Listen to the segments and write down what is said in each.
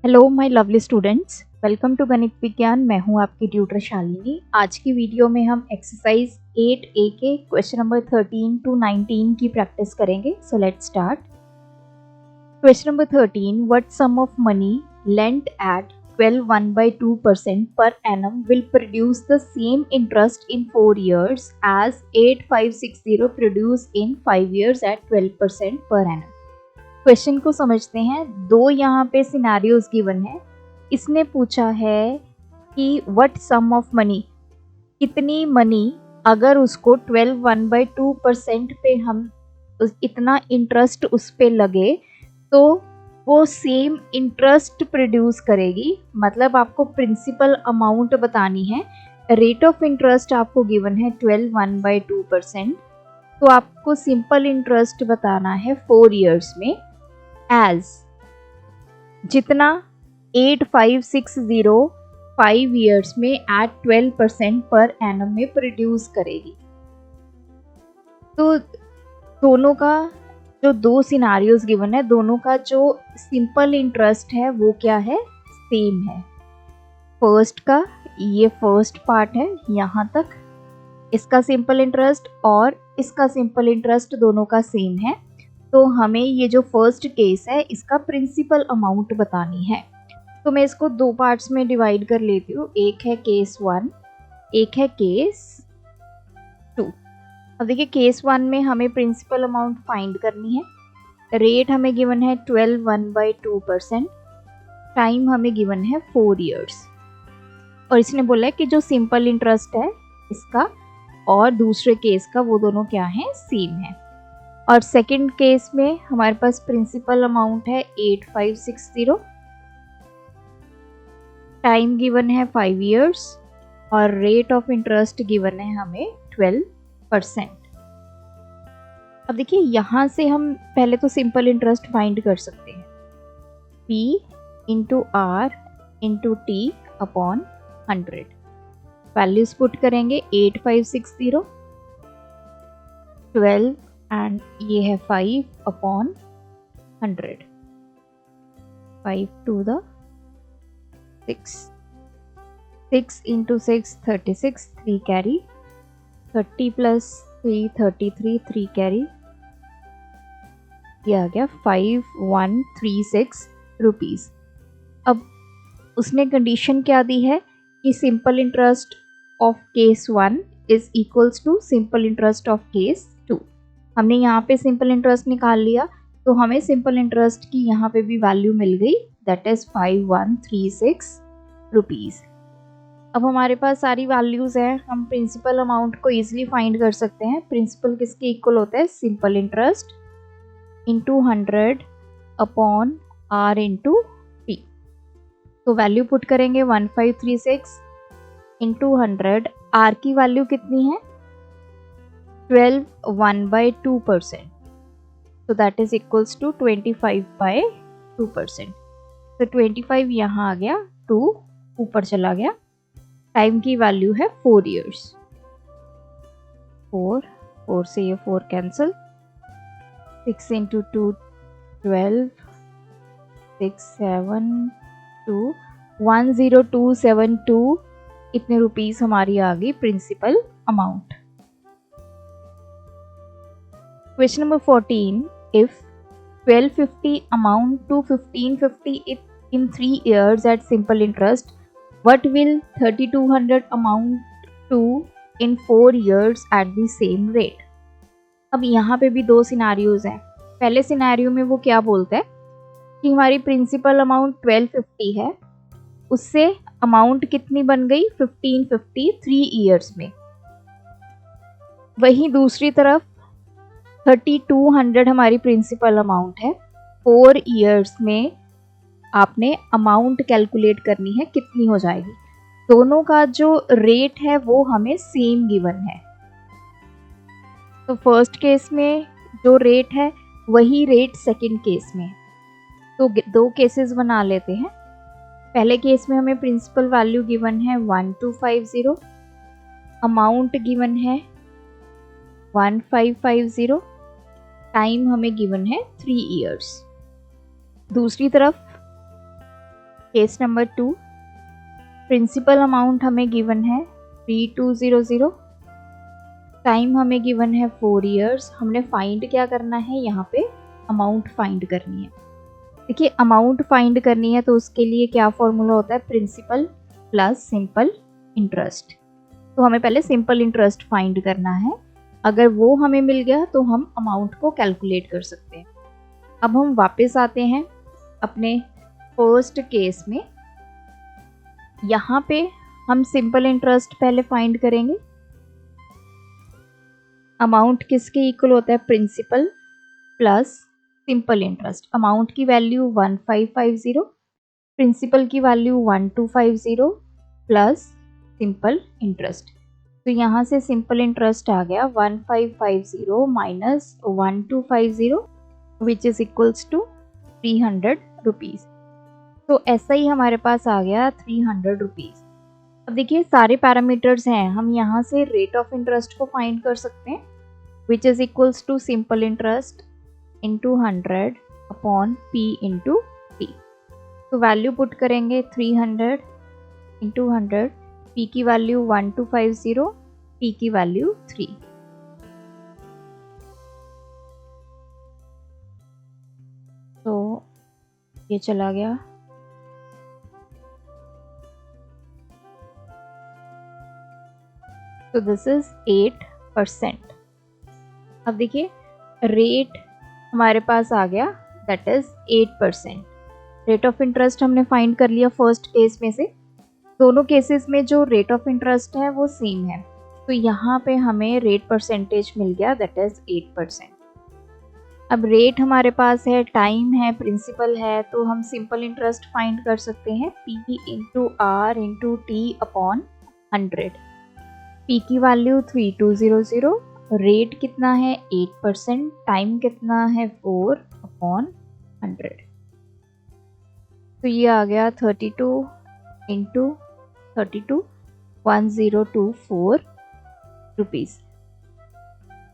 Hello my lovely students, welcome to Ganit Vigyan. मैं हूं आपकी ट्यूटर शालिनी। आज की वीडियो में हम एक्सरसाइज 8A के क्वेश्चन नंबर 13 टू 19 की प्रैक्टिस करेंगे। So let's start. Question number 13, what sum of money lent at 12.1/2% per annum will produce the same interest in 4 years as 8560 produce in 5 years at 12% per annum। Question को समझते हैं। दो यहाँ पे scenarios given है। इसने पूछा है कि व्हाट सम ऑफ मनी, कितनी मनी अगर उसको 12.1/2% पे हम इतना इंटरेस्ट उस पे लगे तो वो सेम इंटरेस्ट प्रोड्यूस करेगी। मतलब आपको प्रिंसिपल अमाउंट बतानी है। रेट ऑफ इंटरेस्ट आपको गिवन है 12.1/2%, तो आपको सिंपल इंटरेस्ट बताना है 4 ईयर्स में एज जितना 8560 5 ईयर्स में एट 12% पर एनम में प्रोड्यूस करेगी। तो दोनों का जो दो सिनारियोज गिवन है, दोनों का जो सिंपल इंटरेस्ट है वो क्या है, सेम है। फर्स्ट का ये फर्स्ट पार्ट है यहाँ तक, इसका सिंपल इंटरेस्ट और इसका सिंपल इंटरेस्ट दोनों का सेम है। तो हमें ये जो फर्स्ट केस है इसका प्रिंसिपल अमाउंट बतानी है। तो मैं इसको दो पार्ट्स में डिवाइड कर लेती हूँ। एक है केस 1, एक है केस 2। अब देखिए केस 1 में हमें प्रिंसिपल अमाउंट फाइंड करनी है। रेट हमें गिवन है 12.1/2%, टाइम हमें गिवन है 4 ईयर्स, और इसने बोला है कि जो सिंपल इंटरेस्ट है इसका और दूसरे केस का वो दोनों क्या है, सेम है। और सेकंड केस में हमारे पास प्रिंसिपल अमाउंट है 8560, टाइम गिवन है 5 ईयर्स और रेट ऑफ इंटरेस्ट गिवन है हमें 12%। अब देखिए यहाँ से हम पहले तो सिंपल इंटरेस्ट फाइंड कर सकते हैं। P into R into T upon 100। Values put करेंगे 8560, 12 एंड ये है 5 अपॉन 100। 5 टू द 6 इंटू 6 36, 3 कैरी, 30 प्लस 3 33, 3 कैरी, ये आ गया 5136 रुपीज़। अब उसने कंडीशन क्या दी है कि simple interest of case 1 is equals to simple interest of case 2। हमने यहाँ पे सिंपल इंटरेस्ट निकाल लिया तो हमें सिंपल इंटरेस्ट की यहाँ पे भी वैल्यू मिल गई, दैट इज 5136 रुपीज़। अब हमारे पास सारी वैल्यूज़ हैं, हम प्रिंसिपल अमाउंट को ईजिली फाइंड कर सकते हैं। प्रिंसिपल किसके इक्वल होता है, simple interest into 100 upon R into T. तो वैल्यू पुट करेंगे 1536 इंटू 100। आर की वैल्यू कितनी है, 12.1/2%, so that is equals to 25/2%। तो 25 यहाँ आ गया, 2 ऊपर चला गया। टाइम की वैल्यू है 4 ईयर्स। 4 से ये 4 कैंसिल, 6 इंटू 2 12, 6 7 2 10272 इतने रुपीस हमारी आ गई principal amount. Question number 14, if 1250 amount to 1550 in 3 years at simple interest, what will 3200 amount to in 4 years at the same rate? अब यहाँ पे भी दो सिनारियोज हैं। पहले सिनारियो में वो क्या बोलता है कि हमारी प्रिंसिपल अमाउंट 1250 है, उससे अमाउंट कितनी बन गई 1550 3 ईयर्स में। वहीं दूसरी तरफ 3200 हमारी प्रिंसिपल अमाउंट है, 4 ईयर्स में आपने अमाउंट कैलकुलेट करनी है, कितनी हो जाएगी। दोनों का जो रेट है वो हमें सेम गिवन है। तो फर्स्ट केस में जो रेट है वही रेट सेकंड केस में। तो दो केसेस बना लेते हैं। पहले केस में हमें प्रिंसिपल वैल्यू गिवन है 1250, अमाउंट गिवन है 1550, टाइम हमें गिवन है 3 ईयर्स। दूसरी तरफ केस नंबर 2, प्रिंसिपल अमाउंट हमें गिवन है 3200, टाइम हमें गिवन है 4 इयर्स। हमने फाइंड क्या करना है, यहाँ पे अमाउंट फाइंड करनी है। देखिए अमाउंट फाइंड करनी है तो उसके लिए क्या फॉर्मूला होता है, प्रिंसिपल प्लस सिंपल इंटरेस्ट। तो हमें पहले सिंपल इंटरेस्ट फाइंड करना है, अगर वो हमें मिल गया तो हम अमाउंट को कैलकुलेट कर सकते हैं। अब हम वापस आते हैं अपने फर्स्ट केस में। यहाँ पे हम सिंपल इंटरेस्ट पहले फाइंड करेंगे। अमाउंट किसके इक्वल होता है, principal plus simple interest. Amount की वैल्यू 1550, प्रिंसिपल की वैल्यू 1250 प्लस सिंपल इंटरेस्ट। तो यहाँ से सिंपल इंटरेस्ट आ गया 1550 minus 1250 which is equals to 300 rupees. तो ऐसा ही हमारे पास आ गया 300 रुपीज़। अब देखिए सारे पैरामीटर्स हैं, हम यहाँ से रेट ऑफ इंटरेस्ट को फाइंड कर सकते हैं which is equals to simple interest into 100 upon P into T। तो वैल्यू पुट करेंगे 300 इंटू 100, P की वैल्यू 1250, T की वैल्यू 3। तो ये चला गया। तो दिस इज 8%। अब देखिए रेट हमारे पास आ गया, that is 8%। Rate of interest हमने फाइंड कर लिया फर्स्ट केस में से। दोनों केसेस में जो रेट ऑफ इंटरेस्ट है वो सेम है, तो यहाँ पे हमें रेट परसेंटेज मिल गया, दैट इज 8%। अब रेट हमारे पास है, टाइम है, प्रिंसिपल है, तो हम सिंपल इंटरेस्ट फाइंड कर सकते हैं P into R into T upon 100। P की वैल्यू 3200, रेट कितना है 8%, टाइम कितना है 4 अपॉन 100। तो ये आ गया 32 इंटू 32, 1024 रुपीज़।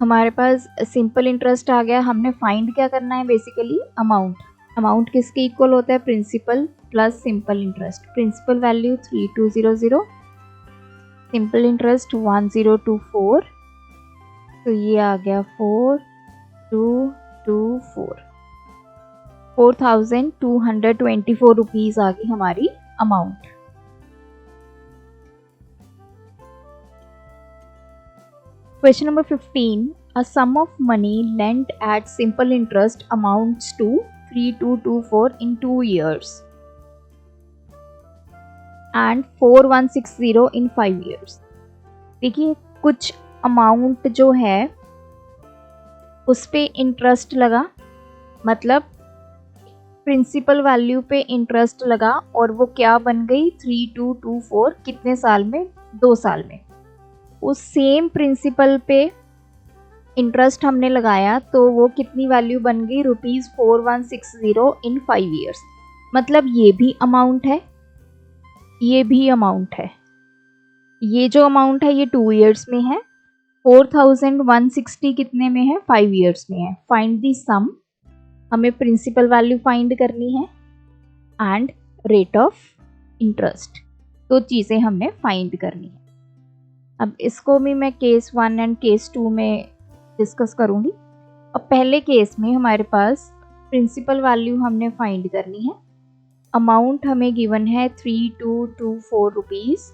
हमारे पास सिंपल इंटरेस्ट आ गया। हमने फाइंड क्या करना है, बेसिकली अमाउंट। अमाउंट किसके इक्वल होता है, principal plus simple interest. Principal value 3200, simple interest 1024, तो ये आ गया 4224, 4224 रुपीज़ आ गई हमारी amount. Question number 15. A sum of money lent at simple interest amounts to 3224 in 2 years and 4160 in 5 years. देखिए कुछ अमाउंट जो है उस पे इंटरेस्ट लगा, मतलब प्रिंसिपल वैल्यू पे इंटरेस्ट लगा और वो क्या बन गई 3224, कितने साल में, 2 साल में। उस सेम प्रिंसिपल पे इंटरेस्ट हमने लगाया तो वो कितनी वैल्यू बन गई, ₹4160 इन 5 ईयर्स। मतलब ये भी अमाउंट है, ये भी अमाउंट है। ये जो अमाउंट है ये 2 ईयर्स में है, 4160 कितने में है, 5 ईयर्स में है। फाइंड दी सम, हमें प्रिंसिपल वैल्यू फाइंड करनी है एंड रेट ऑफ इंटरेस्ट, दो चीज़ें हमने फाइंड करनी है। अब इसको भी मैं केस 1 एंड केस 2 में डिस्कस करूँगी। अब पहले केस में हमारे पास प्रिंसिपल वैल्यू हमने फाइंड करनी है, अमाउंट हमें गिवन है 3224 रुपीज़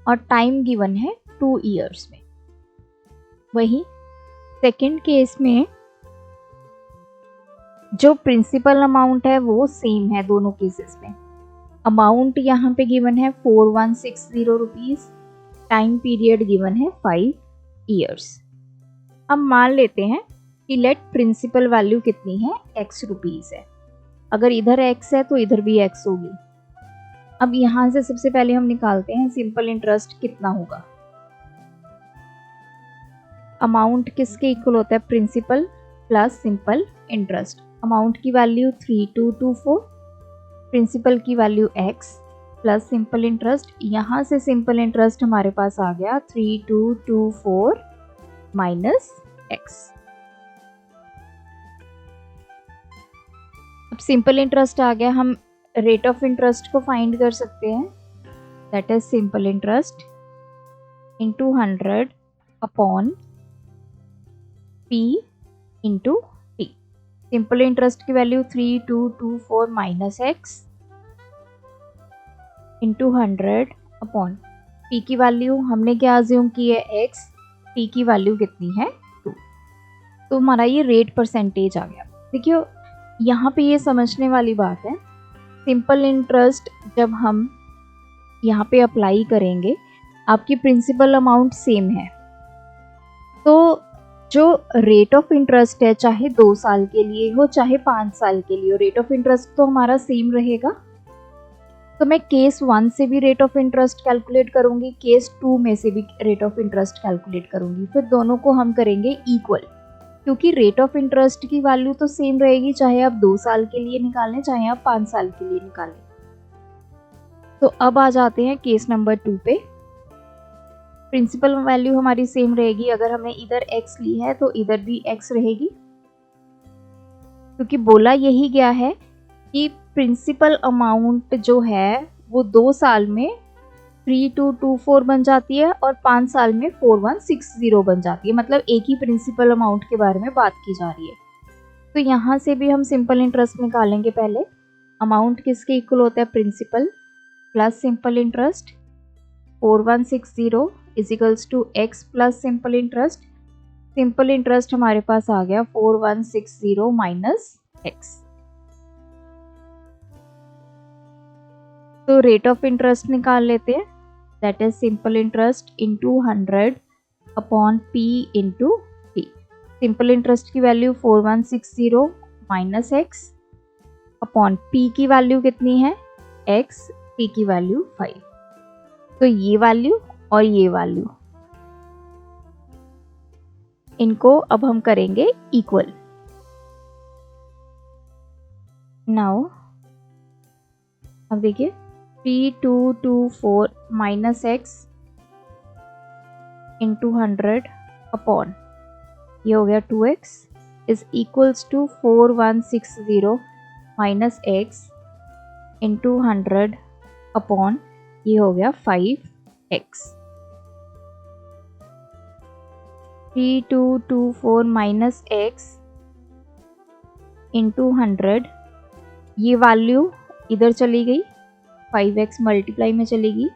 और टाइम गिवन है 2 ईयर्स में। वही सेकंड केस में जो प्रिंसिपल अमाउंट है वो सेम है दोनों केसेस में। अमाउंट यहाँ पे गिवन है 4160 रुपीज़, टाइम पीरियड गिवन है 5 ईयर्स। अब मान लेते हैं कि लेट प्रिंसिपल वैल्यू कितनी है, x रुपीज़ है। अगर इधर x है तो इधर भी x होगी। अब यहाँ से सबसे पहले हम निकालते हैं सिंपल इंटरेस्ट कितना होगा। अमाउंट किसके इक्वल होता है, principal plus simple interest. Amount की वैल्यू 3224, प्रिंसिपल की value x plus simple interest. यहाँ से सिंपल इंटरेस्ट हमारे पास आ गया 3224 माइनस x। अब सिंपल इंटरेस्ट आ गया, हम रेट ऑफ इंटरेस्ट को फाइंड कर सकते हैं, that is simple interest into 100 upon P into T। Simple interest की value 3224 minus x into 100 upon P की वैल्यू हमने क्या अज्यूम की है x, P की वैल्यू कितनी है 2, तो हमारा ये रेट परसेंटेज आ गया। देखिए यहाँ पे ये समझने वाली बात है, सिंपल इंटरेस्ट जब हम यहाँ पे अप्लाई करेंगे आपकी प्रिंसिपल अमाउंट सेम है, तो जो रेट ऑफ इंटरेस्ट है चाहे 2 साल के लिए हो चाहे 5 साल के लिए हो, रेट ऑफ इंटरेस्ट तो हमारा सेम रहेगा। तो मैं केस 1 से भी रेट ऑफ इंटरेस्ट कैलकुलेट करूंगी, केस 2 में से भी रेट ऑफ इंटरेस्ट कैलकुलेट करूंगी, फिर दोनों को हम करेंगे इक्वल, क्योंकि रेट ऑफ इंटरेस्ट की वैल्यू तो सेम रहेगी चाहे आप 2 साल के लिए निकालें चाहे आप 5 साल के लिए निकालें। तो अब आ जाते हैं केस नंबर 2 पे। प्रिंसिपल वैल्यू हमारी सेम रहेगी, अगर हमने इधर x ली है तो इधर भी x रहेगी, क्योंकि बोला यही गया है कि प्रिंसिपल अमाउंट जो है वो 2 साल में 3224 बन जाती है और 5 साल में 4160 बन जाती है, मतलब एक ही प्रिंसिपल अमाउंट के बारे में बात की जा रही है। तो यहाँ से भी हम सिंपल इंटरेस्ट निकालेंगे। पहले अमाउंट किसके इक्वल होता है, principal plus simple interest, 4160 is equals to x plus simple interest. Simple interest हमारे पास आ गया 4160 माइनस एक्स। तो रेट ऑफ इंटरेस्ट निकाल लेते हैं, that is simple interest into 100 upon P into T। Simple interest की value 4160 minus x upon P की वैल्यू कितनी है x, T की वैल्यू 5। तो ये वैल्यू और ये वैल्यू इनको अब हम करेंगे इक्वल। नाउ अब देखिए 3224 माइनस एक्स इंटू 100 अपॉन ये हो गया 2x is equals to 4160 minus x into 100 upon ये हो गया 5x। 3224 माइनस एक्स इंटू 100, ये वैल्यू इधर चली गई, 5x मल्टीप्लाई में चलेगी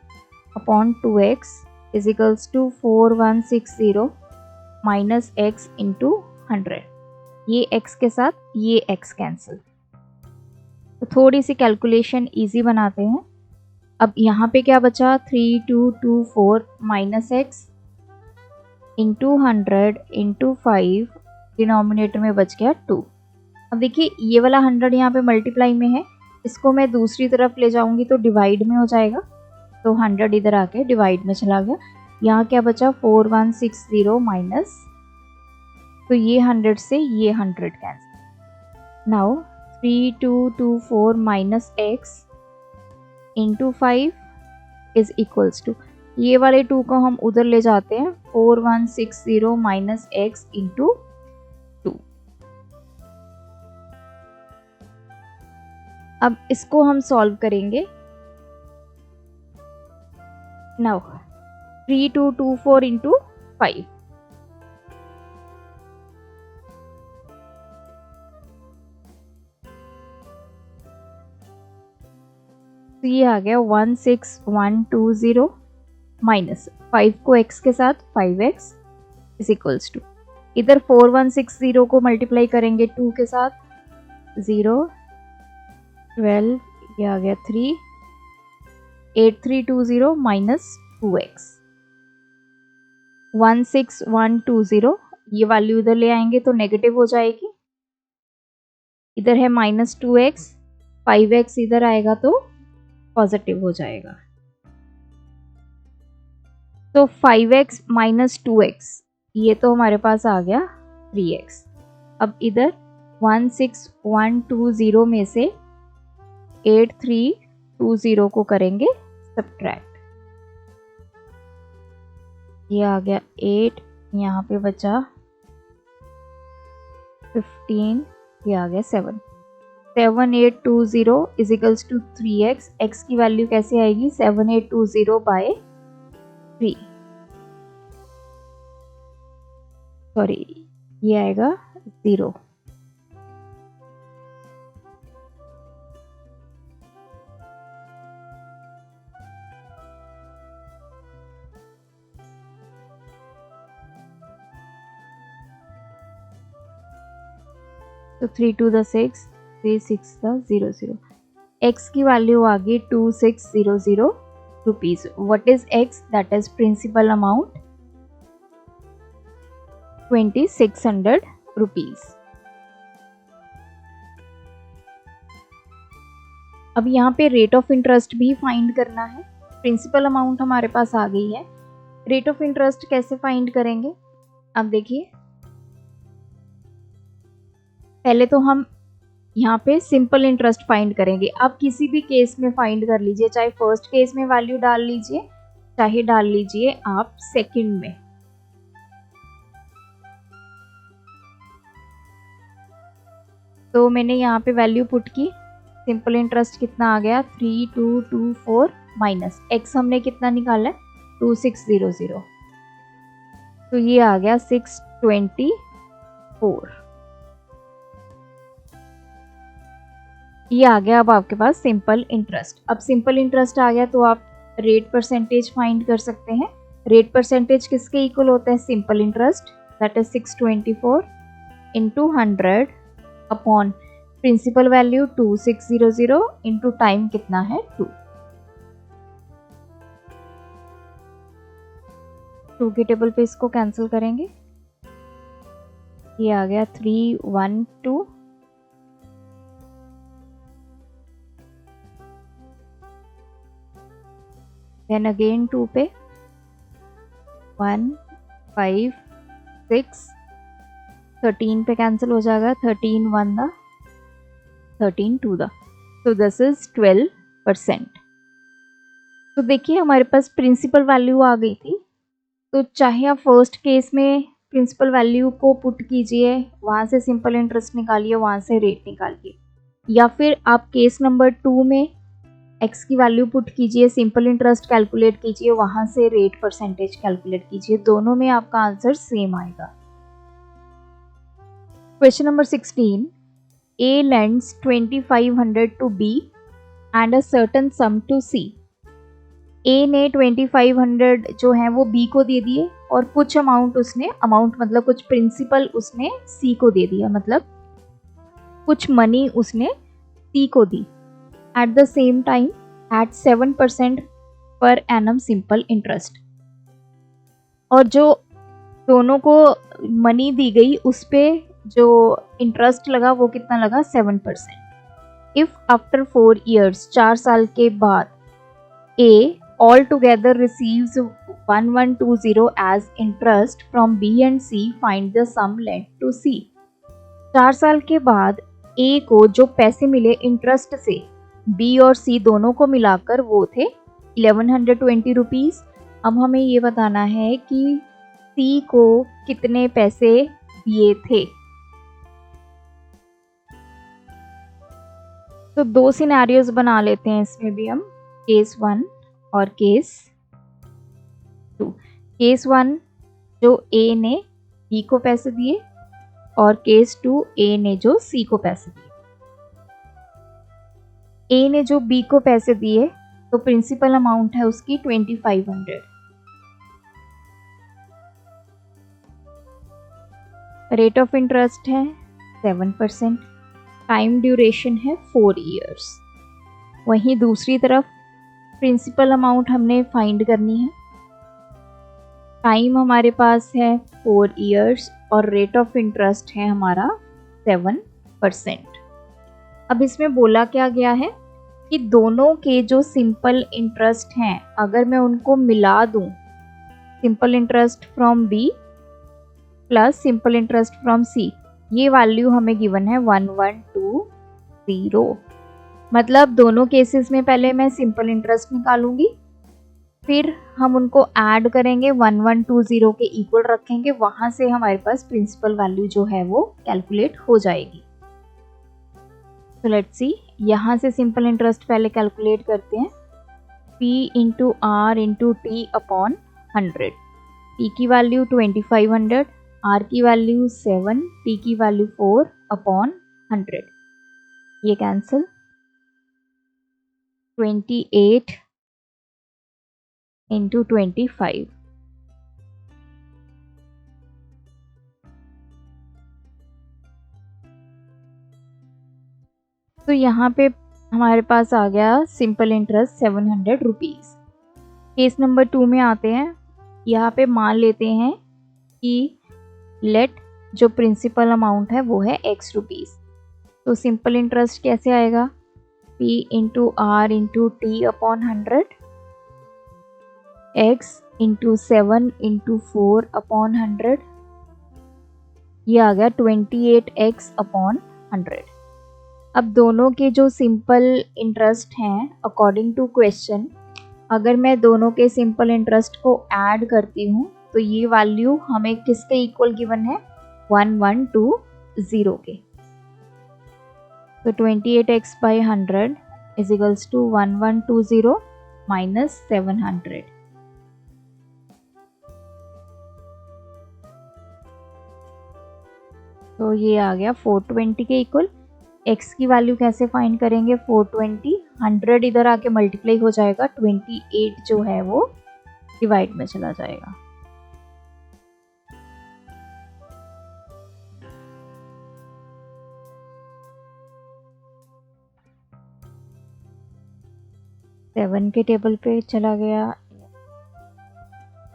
upon 2x is equals to 4160 minus x into 100। ये x के साथ ये x कैंसिल, तो थोड़ी सी कैलकुलेशन इजी बनाते हैं। अब यहाँ पे क्या बचा, 3224 minus x into 100 into 5, denominator में बच गया 2। अब देखिए ये वाला 100 यहाँ पे मल्टीप्लाई में है, इसको मैं दूसरी तरफ ले जाऊंगी तो डिवाइड में हो जाएगा, तो 100 इधर आके डिवाइड में चला गया। यहाँ क्या बचा 4160 माइनस, तो ये 100 से ये 100 cancel. Now 3224 minus x into 5 is equals to, ये वाले 2 को हम उधर ले जाते हैं, 4160 माइनस एक्स इंटू 2। अब इसको हम सॉल्व करेंगे। नाउ 3224 इंटू 5, तो ये आ गया 16120 माइनस 5 को x के साथ 5x इज इक्वल्स टू, इधर 4160 को मल्टीप्लाई करेंगे 2 के साथ, 0 12, ये आ गया 3, 8320 माइनस 2x, 16120, ये वैल्यू इधर ले आएंगे तो नेगेटिव हो जाएगी, इधर है माइनस 2x, 5x इधर आएगा तो पॉजिटिव हो जाएगा। तो 5x माइनस 2x, ये तो हमारे पास आ गया 3x। अब इधर 16120 में से 8320 को करेंगे सब्ट्रैक्ट, ये आ गया 8, यहाँ पे बचा 15, ये आ गया 7। 7820 is equals to 3x। x की वैल्यू कैसे आएगी 7820 बाय 3, सॉरी ये आएगा 0। तो 3 2 द 6, 3 6 द 0 0। x की वैल्यू आ गई 2600 rupees. What is x? That is principal amount 2600 rupees. अब यहाँ पे रेट ऑफ इंटरेस्ट भी फाइंड करना है। प्रिंसिपल अमाउंट हमारे पास आ गई है, रेट ऑफ इंटरेस्ट कैसे फाइंड करेंगे? अब देखिए, पहले तो हम यहाँ पे सिंपल इंटरेस्ट फाइंड करेंगे। आप किसी भी केस में फाइंड कर लीजिए, चाहे फर्स्ट केस में वैल्यू डाल लीजिए, चाहे डाल लीजिए आप सेकंड में। तो मैंने यहाँ पे वैल्यू पुट की, सिंपल इंटरेस्ट कितना आ गया 3224 माइनस x हमने कितना निकाला है 2600, तो ये आ गया 624। ये आ गया अब आपके पास सिंपल इंटरेस्ट। अब सिंपल इंटरेस्ट आ गया तो आप रेट परसेंटेज फाइंड कर सकते हैं। रेट परसेंटेज किसके इक्वल होता है? Simple interest, that is 624 into 100 upon principal value 2600 into time कितना है 2। 2 के टेबल पे इसको कैंसिल करेंगे, ये आ गया 312। देन अगेन 2 पे 1 5 6, 13 पे कैंसिल हो जाएगा, 13 1 the 13 2 the, so this is 12%। तो देखिए हमारे पास प्रिंसिपल वैल्यू आ गई थी। तो चाहे आप फर्स्ट केस में प्रिंसिपल वैल्यू को पुट कीजिए, वहाँ से सिंपल इंटरेस्ट निकालिए, वहाँ से रेट निकालिए, या फिर आप केस नंबर 2 में x की वैल्यू पुट कीजिए, सिंपल इंटरेस्ट कैलकुलेट कीजिए, वहाँ से रेट परसेंटेज कैलकुलेट कीजिए, दोनों में आपका आंसर सेम आएगा। Question number 16, A lends 2500 to B and a certain sum to C। A ने 2500 जो है वो B को दे दिए और कुछ अमाउंट उसने, अमाउंट मतलब कुछ प्रिंसिपल उसने C को दे दिया, मतलब कुछ मनी उसने C को दी at the same time at 7% per annum simple interest। और जो दोनों को मनी दी गई उस पे जो इंटरेस्ट लगा वो कितना लगा 7%। इफ आफ्टर 4 years 4 साल के बाद A all together receives 1120 as interest from B and C, find the sum lent to C। 4 साल के बाद A को जो पैसे मिले इंटरेस्ट से B और C दोनों को मिलाकर वो थे 1120 रुपीज। अब हमें ये बताना है कि C को कितने पैसे दिए थे। तो 2 सिनेरियोज बना लेते हैं इसमें भी हम, केस 1 और केस 2। केस 1 जो A ने B को पैसे दिए और केस 2 A ने जो C को पैसे दिए। A ने जो B को पैसे दिए तो प्रिंसिपल अमाउंट है उसकी 2500। रेट ऑफ इंटरेस्ट है 7%, टाइम ड्यूरेशन है 4 years। वहीं दूसरी तरफ प्रिंसिपल अमाउंट हमने फाइंड करनी है, टाइम हमारे पास है 4 years और रेट ऑफ इंटरेस्ट है हमारा 7%। अब इसमें बोला क्या गया है कि दोनों के जो सिंपल इंटरेस्ट हैं अगर मैं उनको मिला दूं, simple interest from B plus simple interest from C, ये वैल्यू हमें गिवन है 1120। मतलब दोनों केसेस में पहले मैं सिंपल इंटरेस्ट निकालूंगी, फिर हम उनको ऐड करेंगे 1120 के इक्वल रखेंगे, वहां से हमारे पास प्रिंसिपल वैल्यू जो है वो कैलकुलेट हो जाएगी। तो लेट्स सी, यहाँ से सिंपल इंटरेस्ट पहले कैलकुलेट करते हैं। P into R into T upon 100। P की वैल्यू 2500, R की वैल्यू 7, T की वैल्यू 4 अपॉन 100। ये कैंसिल, 28 इंटू 25। तो यहाँ पे हमारे पास आ गया simple interest 700 rupees. Case number 2 में आते हैं। यहाँ पे मान लेते हैं कि लेट जो प्रिंसिपल अमाउंट है वो है x रुपीज़। तो सिंपल इंटरेस्ट कैसे आएगा? P into R into T upon 100, x into 7 into 4 upon 100, ये आ गया 28x अपॉन 100। अब दोनों के जो सिंपल इंटरेस्ट हैं अकॉर्डिंग टू क्वेश्चन, अगर मैं दोनों के सिंपल इंटरेस्ट को ऐड करती हूँ तो ये वैल्यू हमें किसके इक्वल गिवन है? 1120 के। तो 28x by 100 is equals to 1120 minus 700। तो ये आ गया 420 के इक्वल। x की वैल्यू कैसे फाइंड करेंगे? 420, 100 इधर आके मल्टीप्लाई हो जाएगा, 28 जो है वो डिवाइड में चला जाएगा। सेवन के टेबल पे चला गया,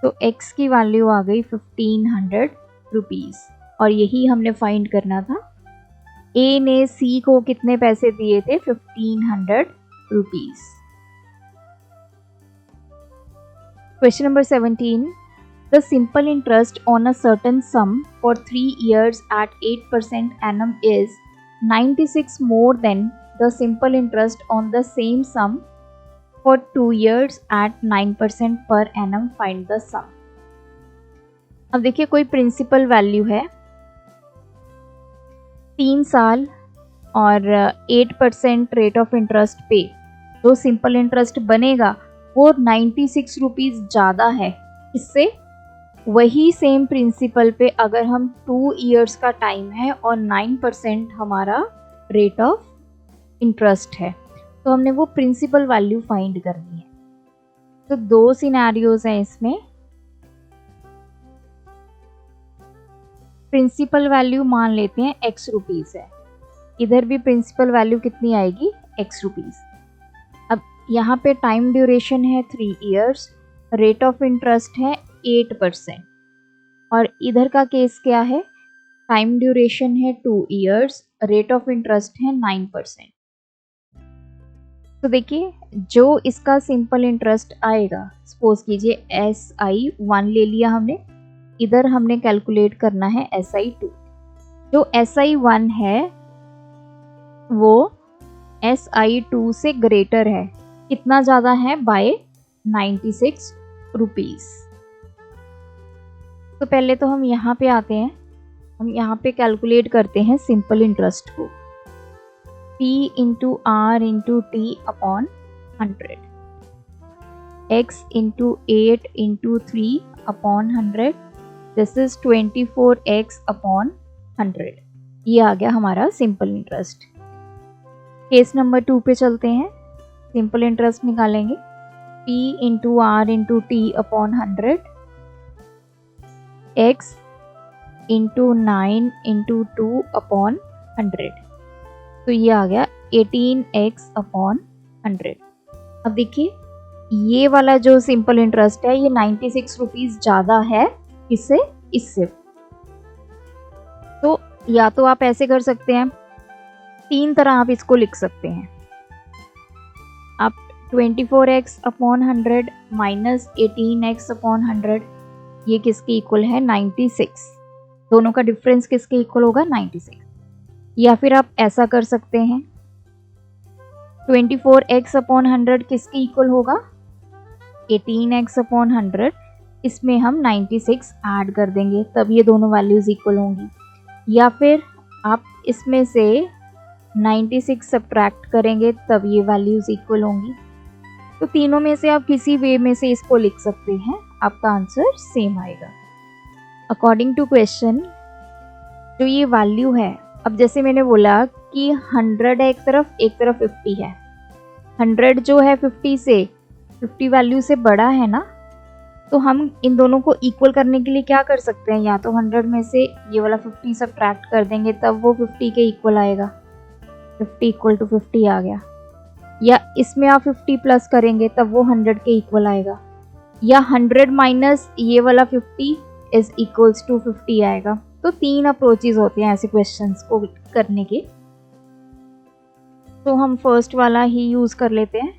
तो x की वैल्यू आ गई 1500 रुपीज़, और यही हमने फाइंड करना था। A ने C को कितने पैसे दिए थे? 1500 rupees. Question number 17, the simple interest on a certain some for 3 years at 8% annum is 96 more than the simple interest on the same sum for 2 years at 9% per annum. Find the sum. अब देखिए, कोई principal value है 3 साल और 8% rate of interest पे जो simple interest बनेगा वो 96 रुपीज़ ज़्यादा है। इससे वही सेम प्रिंसिपल पे अगर हम 2 इयर्स का टाइम है और 9% हमारा रेट ऑफ इंटरेस्ट है, तो हमने वो प्रिंसिपल वैल्यू फाइंड करनी है। तो 2 सिनेरियोज हैं इसमें। प्रिंसिपल वैल्यू मान लेते हैं x रुपीज़ है, इधर भी प्रिंसिपल वैल्यू कितनी आएगी? x rupees. अब यहाँ पे टाइम ड्यूरेशन है 3 इयर्स, रेट ऑफ इंटरेस्ट है 8%, और इधर का केस क्या है? टाइम ड्यूरेशन है 2 इयर्स, रेट ऑफ इंटरेस्ट है 9%। तो देखिए, जो इसका सिंपल इंटरेस्ट आएगा, सपोज कीजिए SI1 ले लिया हमने, इधर हमने कैलकुलेट करना है SI2। जो SI1 है वो SI2 से ग्रेटर है, कितना ज़्यादा है? By 96 rupees. तो पहले तो हम यहाँ पे आते हैं, हम यहाँ पे कैलकुलेट करते हैं सिंपल इंटरेस्ट को। P into R into T upon 100, x into 8 into 3 upon 100, this is 24x upon 100। ये आ गया हमारा सिंपल इंटरेस्ट। केस नंबर 2 पे चलते हैं, सिंपल इंटरेस्ट निकालेंगे। P into R into T upon 100, x into 9 into 2 upon 100, तो ये आ गया 18x अपॉन 100। अब देखिए, ये वाला जो सिंपल इंटरेस्ट है ये 96 रुपीज़ ज़्यादा है इससे। तो या तो आप ऐसे कर सकते हैं, 3 तरह आप इसको लिख सकते हैं। आप 24x upon 100 minus 18x upon 100, ये किसके इक्वल है? 96। दोनों का डिफरेंस किसके इक्वल होगा? 96। या फिर आप ऐसा कर सकते हैं, 24x अपॉन 100 किसके इक्वल होगा? 18x अपॉन 100, इसमें हम 96 ऐड कर देंगे, तब ये दोनों वैल्यूज़ इक्वल होंगी। या फिर आप इसमें से 96 सब्ट्रैक्ट करेंगे तब ये वैल्यूज़ इक्वल होंगी। तो तीनों में से आप किसी वे में से इसको लिख सकते हैं, आपका आंसर सेम आएगा। अकॉर्डिंग टू क्वेश्चन जो ये वैल्यू है, अब जैसे मैंने बोला कि 100 है एक तरफ 50 है। 100 जो है 50 वैल्यू से बड़ा है ना, तो हम इन दोनों को इक्वल करने के लिए क्या कर सकते हैं, या तो 100 में से ये वाला 50 सब्ट्रैक्ट कर देंगे तब वो 50 के इक्वल आएगा, 50 इक्वल टू 50 आ गया, या इसमें आप 50 प्लस करेंगे तब वो 100 के इक्वल आएगा, या 100 माइनस ये वाला 50 इज इक्वल्स टू 50 आएगा। तो 3 अप्रोचेज होते हैं ऐसे क्वेश्चंस को करने के। तो हम फर्स्ट वाला ही यूज़ कर लेते हैं।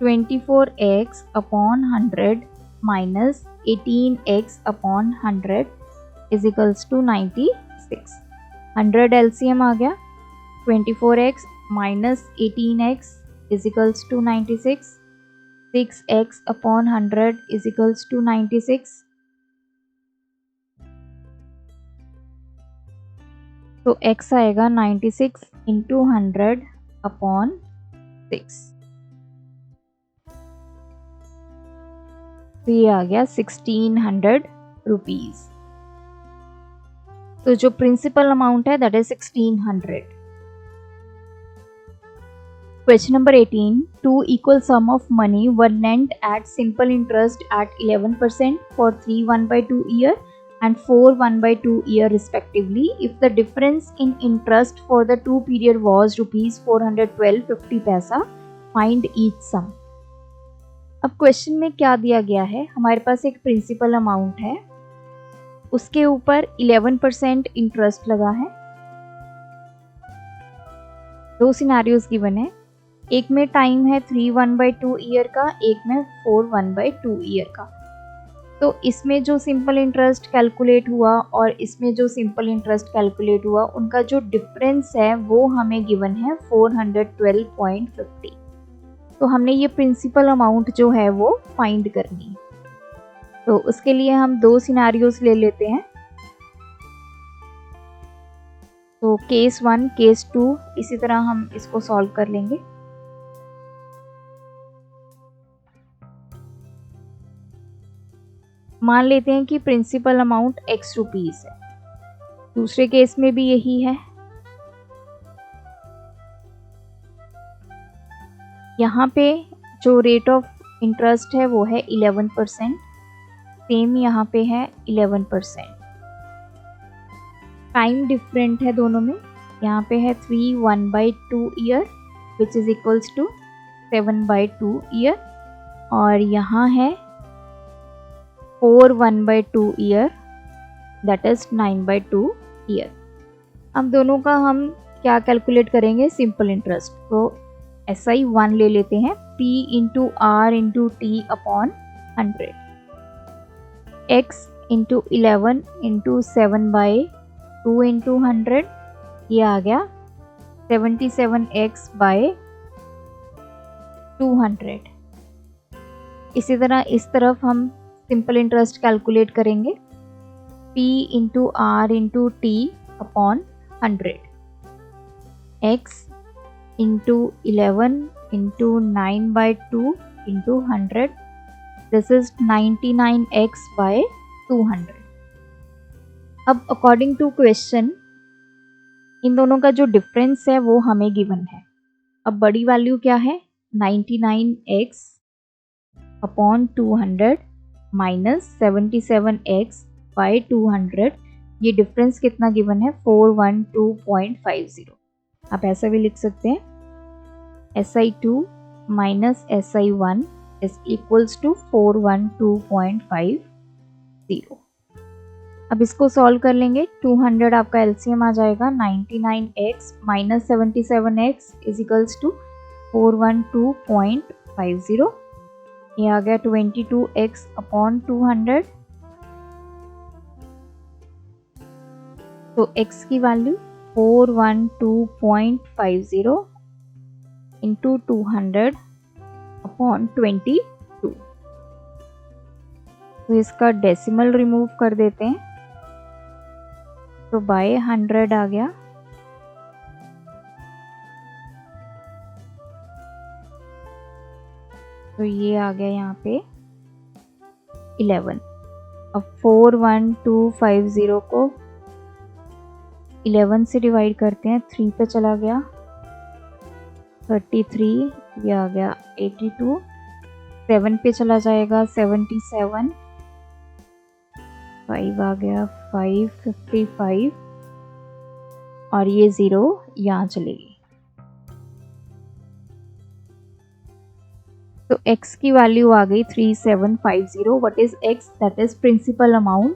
24x upon 100 minus 18x upon 100 is equals to 96। 100 LCM आ गया, 24x minus 18x is equals to 96, 6x upon 100 is equals to 96। तो x आएगा 96 इंटू 100 अपॉन 6, तो ये आ गया 1600 रुपीज। तो जो प्रिंसिपल अमाउंट है that is 1600। Question number 18. Two equal sum of money were lent at simple interest at 11% for 3 1/2 year and 4 1/2 year respectively. If the difference in interest for the two period was rupees 412.50 पैसा, find each sum. अब question में क्या दिया गया है, हमारे पास एक principal amount है, उसके ऊपर 11% इंटरेस्ट लगा है। दो सिनेरियोज गिवन है, एक में टाइम है 3 1/2 ईयर का, एक में 4 1/2 ईयर का। तो इसमें जो सिंपल इंटरेस्ट कैलकुलेट हुआ और इसमें जो सिंपल इंटरेस्ट कैलकुलेट हुआ, उनका जो डिफरेंस है वो हमें गिवन है 412.50। तो हमने ये प्रिंसिपल अमाउंट जो है वो फाइंड करनी है। तो उसके लिए हम दो सिनेरियोज ले लेते हैं। तो केस 1, केस 2 इसी तरह हम इसको सॉल्व कर लेंगे। मान लेते हैं कि प्रिंसिपल अमाउंट x रुपीस है। दूसरे केस में भी यही है। यहाँ पे जो रेट ऑफ इंटरेस्ट है वो है 11%, सेम यहाँ पे है 11%। टाइम डिफरेंट है दोनों में, यहाँ पे है 3 1/2 year which is equals to 7/2 year, और यहाँ है 4 1/2 ईयर दैट इज 9/2 ईयर। अब दोनों का हम क्या कैलकुलेट करेंगे, सिंपल इंटरेस्ट। तो SI 1 ले लेते हैं, P into R into T upon 100, X into 11 into 7/2 into 100, ये आ गया 77x बाय 200। इसी तरह इस तरफ हम सिंपल इंटरेस्ट कैलकुलेट करेंगे, P into R into T upon 100, X into 11 into 9/2 into 100, this is 99x by 200। अब अकॉर्डिंग टू क्वेश्चन इन दोनों का जो डिफरेंस है वो हमें गिवन है। अब बड़ी वैल्यू क्या है, 99x upon 200 minus 77x bye 200, ये डिफरेंस कितना गिवन है, 412.50। आप ऐसा भी लिख सकते हैं, SI2 minus SI1 is equals to 412.50। अब इसको सॉल्व कर लेंगे। 200 आपका एलसीएम आ जाएगा, 99x minus 77x is equals to 412.50। ये आ गया 22x अपॉन 200। तो x की वैल्यू 412.50 इंटू 200 अपॉन 22। तो इसका डेसिमल रिमूव कर देते हैं, तो बाय 100 आ गया। तो ये आ गया यहाँ पे 11। अब 41250 को 11 से डिवाइड करते हैं, 3 पे चला गया 33, ये आ गया 82, 7 पे चला जाएगा 77, 5 आ गया 555 और ये 0 यहाँ चलेगी। तो x की वैल्यू आ गई 3750। What is x? That is principal amount.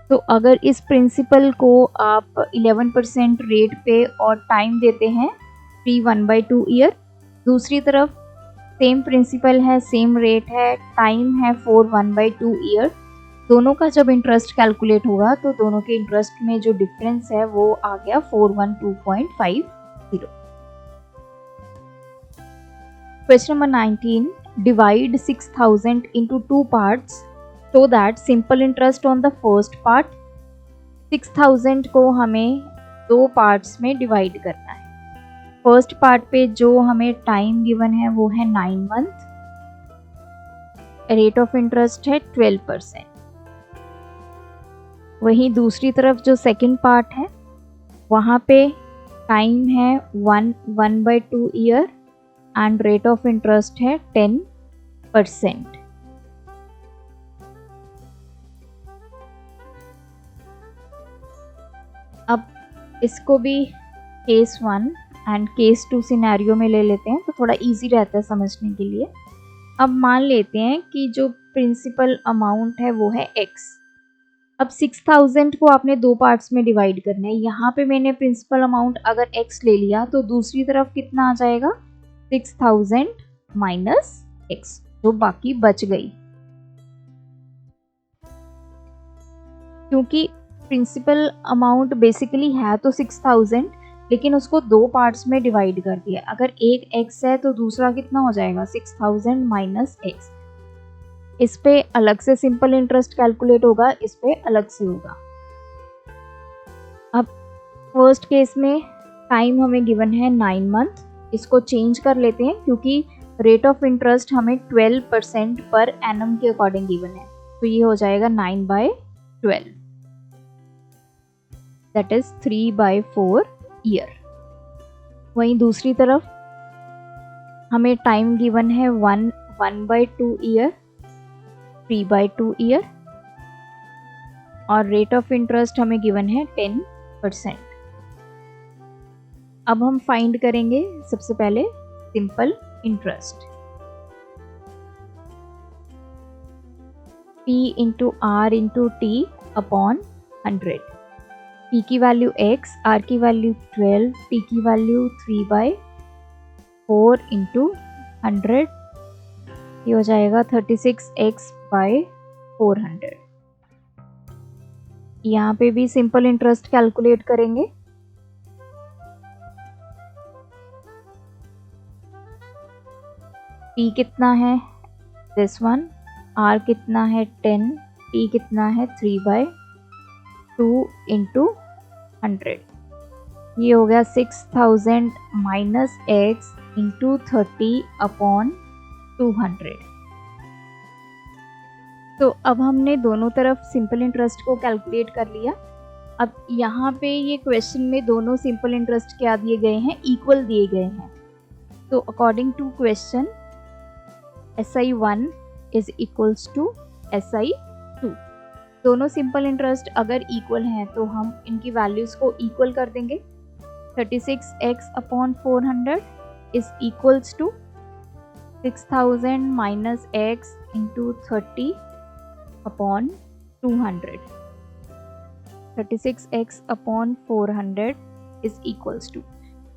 तो अगर इस प्रिंसिपल को आप 11% रेट पे और टाइम देते हैं 1/2 ईयर, दूसरी तरफ सेम प्रिंसिपल है, सेम रेट है, टाइम है 1/2 ईयर, दोनों का जब इंटरेस्ट कैलकुलेट होगा तो दोनों के इंटरेस्ट में जो डिफरेंस है वो आ गया 412.50। Question number 19. Divide 6000 into 2 parts so that simple interest on the first part. 6000 को हमें 2 पार्ट्स में डिवाइड करना है। फर्स्ट पार्ट पे जो हमें टाइम गिवन है वो है 9 मंथ, रेट ऑफ इंटरेस्ट है 12%। वहीं दूसरी तरफ जो सेकंड पार्ट है वहाँ पे टाइम है 1/2 year and rate of interest है 10%। अब इसको भी केस 1 एंड केस 2 सिनेरियो में ले लेते हैं तो थोड़ा इजी रहता है समझने के लिए। अब मान लेते हैं कि जो प्रिंसिपल अमाउंट है वो है x। अब 6000 को आपने 2 पार्ट्स में डिवाइड करना है। यहाँ पे मैंने प्रिंसिपल अमाउंट अगर x ले लिया तो दूसरी तरफ कितना आ जाएगा 6000 माइनस x, जो बाकी बच गई। क्योंकि प्रिंसिपल अमाउंट बेसिकली है तो 6000, लेकिन उसको 2 पार्ट्स में डिवाइड कर दिया। अगर एक x है तो दूसरा कितना हो जाएगा 6000 माइनस x। इस पे अलग से सिंपल इंटरेस्ट कैलकुलेट होगा, इस पे अलग से होगा। अब फर्स्ट केस में टाइम हमें गिवन है 9 मंथ, इसको चेंज कर लेते हैं क्योंकि रेट ऑफ इंटरेस्ट हमें 12% पर एनम के अकॉर्डिंग गिवन है, तो ये हो जाएगा 9/12, दैट इज 3/4 ईयर। वहीं दूसरी तरफ हमें टाइम गिवन है 1/2 ईयर, 3/2 ईयर और रेट ऑफ इंटरेस्ट हमें गिवन है 10%। अब हम फाइंड करेंगे सबसे पहले simple interest. P into R into T upon 100। P की वैल्यू x, R की वैल्यू 12, T की वैल्यू 3/4 इंटू 100, ये हो जाएगा 36x/400। यहाँ पे भी सिंपल इंटरेस्ट कैलकुलेट करेंगे। P कितना है दिस वन, R कितना है 10, T कितना है 3/2 इंटू 100, ये हो गया 6000 माइनस x इंटू 30 अपॉन 200। तो अब हमने दोनों तरफ सिंपल इंटरेस्ट को कैलकुलेट कर लिया। अब यहाँ पे ये क्वेश्चन में दोनों सिंपल इंटरेस्ट क्या दिए गए हैं, इक्वल दिए गए हैं। तो according to question SI1 is equals to SI2। दोनों सिंपल इंटरेस्ट अगर इक्वल हैं तो हम इनकी वैल्यूज को इक्वल कर देंगे। 36x/400 is equals to 6000 minus x into 30 upon 200। 36x/400 is equals to,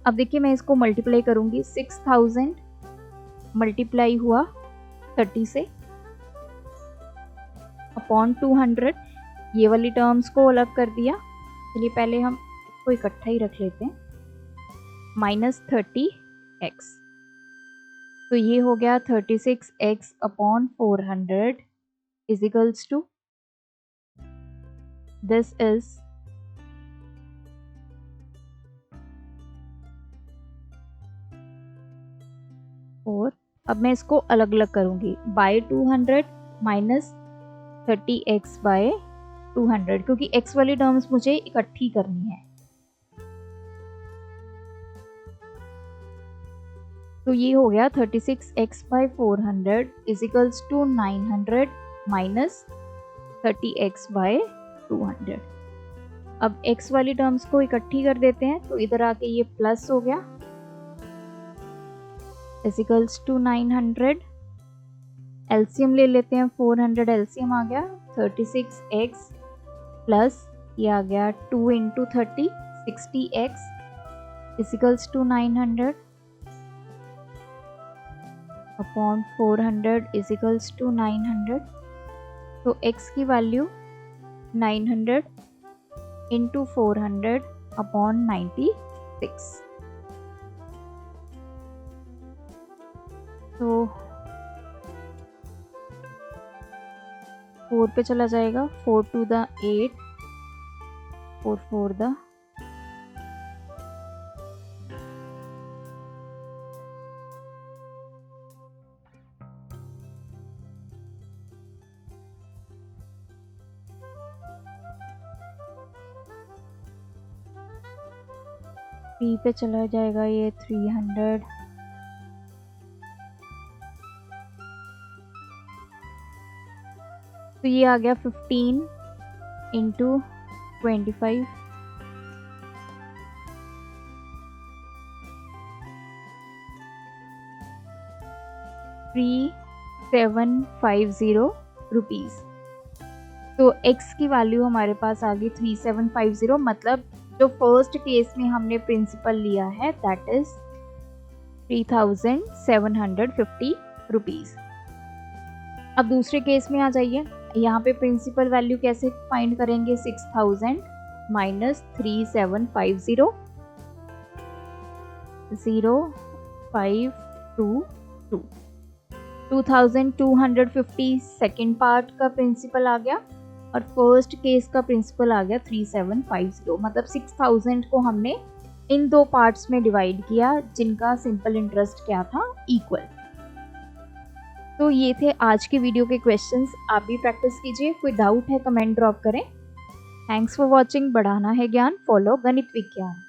अब देखिए मैं इसको मल्टीप्लाई करूंगी। 6000 मल्टीप्लाई हुआ 30 से अपॉन 200, ये वाली टर्म्स को अलग कर दिया। चलिए पहले हम इसको इकट्ठा ही रख लेते हैं, माइनस 30x, तो ये हो गया 36x/400 is equals to, this is 36x/400 4। अब मैं इसको अलग अलग करूँगी, बाय 200 माइनस 30x बाय 200, क्योंकि x वाली टर्म्स मुझे इकट्ठी करनी है। तो ये हो गया 36x by 400 equals to 900 minus 30x by 200। अब x वाली टर्म्स को इकट्ठी कर देते हैं, तो इधर आके ये प्लस हो गया इजिकल्स टू 900। एलसीएम ले लेते हैं, 400 एलसीएम आ गया, 36x प्लस ये आ गया 2 into 30 60x equals to 900 upon 400 equals to 900। तो x की वैल्यू 900 इंटू 400 अपॉन 96। तो 4 पे चला जाएगा, 4 टू द 8, 4 4 द 3 पे चला जाएगा ये 300, तो ये आ गया 15 इंटू 25 3750 रुपीज़। तो x की वैल्यू हमारे पास आ गई 3750, मतलब जो फर्स्ट केस में हमने प्रिंसिपल लिया है दैट इज 3750 रुपीज़। अब दूसरे केस में आ जाइए, यहाँ पे प्रिंसिपल वैल्यू कैसे फाइंड करेंगे, 6000 माइनस 3750 0522 2250 सेकेंड पार्ट का प्रिंसिपल आ गया और फर्स्ट केस का प्रिंसिपल आ गया 3750। मतलब 6000 को हमने इन दो पार्ट्स में डिवाइड किया जिनका सिंपल इंटरेस्ट क्या था, इक्वल। तो ये थे आज की वीडियो के क्वेश्चंस। आप भी प्रैक्टिस कीजिए, कोई डाउट है कमेंट ड्रॉप करें। Thanks for watching. बढ़ाना है ज्ञान, फॉलो गणित विज्ञान।